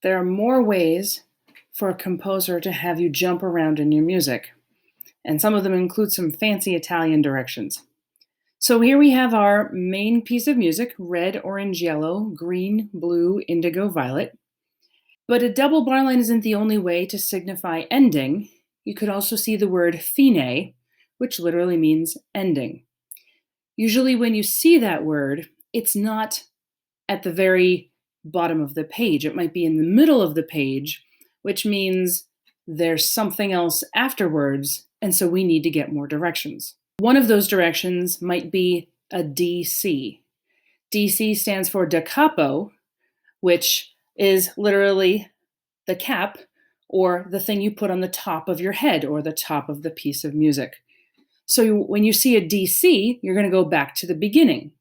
There are more ways for a composer to have you jump around in your music, and some of them include some fancy Italian directions. So here we have our main piece of music: red, orange, yellow, green, blue, indigo, violet. But a double bar line isn't the only way to signify ending. You could also see the word fine, which literally means ending. Usually, when you see that word, it's not at the very bottom of the page. It might be in the middle of the page, which means there's something else afterwards, and so we need to get more directions. One of those directions might be a DC. DC stands for da capo, which is literally the cap or the thing you put on the top of your head or the top of the piece of music. So when you see a DC, you're going to go back to the beginning.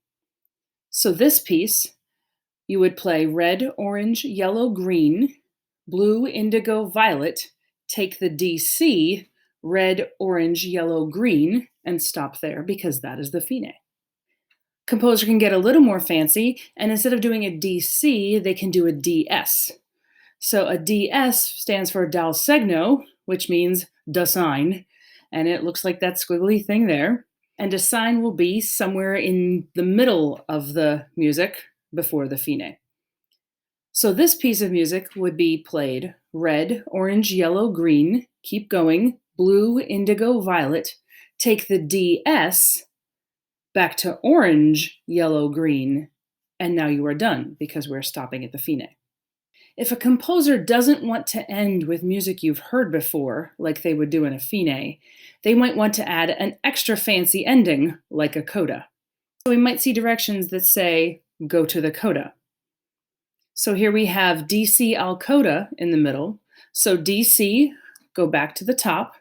So this piece, you would play red, orange, yellow, green, blue, indigo, violet, take the DC, red, orange, yellow, green, and stop there because that is the fine. Composer can get a little more fancy, and instead of doing a DC, they can do a DS. So a DS stands for dal segno, which means da sign, and it looks like that squiggly thing there. And a sign will be somewhere in the middle of the music before the fine. So this piece of music would be played red, orange, yellow, green, keep going, blue, indigo, violet, take the DS back to orange, yellow, green, and now you are done because we're stopping at the fine. If a composer doesn't want to end with music you've heard before, like they would do in a fine, they might want to add an extra fancy ending, like a coda. So we might see directions that say, go to the coda. So here we have DC al coda in the middle. So DC, go back to the top.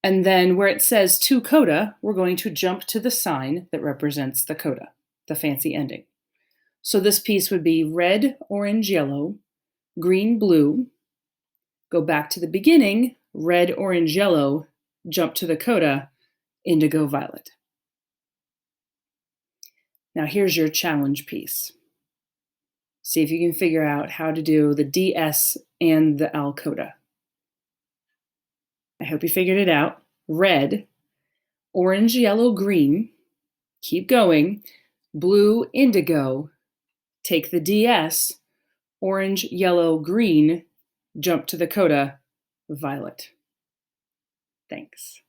And then where it says to coda, we're going to jump to the sign that represents the coda, the fancy ending. So this piece would be red, orange, yellow, green, blue, go back to the beginning, red, orange, yellow, jump to the coda, indigo, violet. Now here's your challenge piece. See if you can figure out how to do the DS and the al coda. I hope you figured it out. Red, orange, yellow, green, keep going, blue, indigo, take the DS, orange, yellow, green, jump to the coda, violet. Thanks.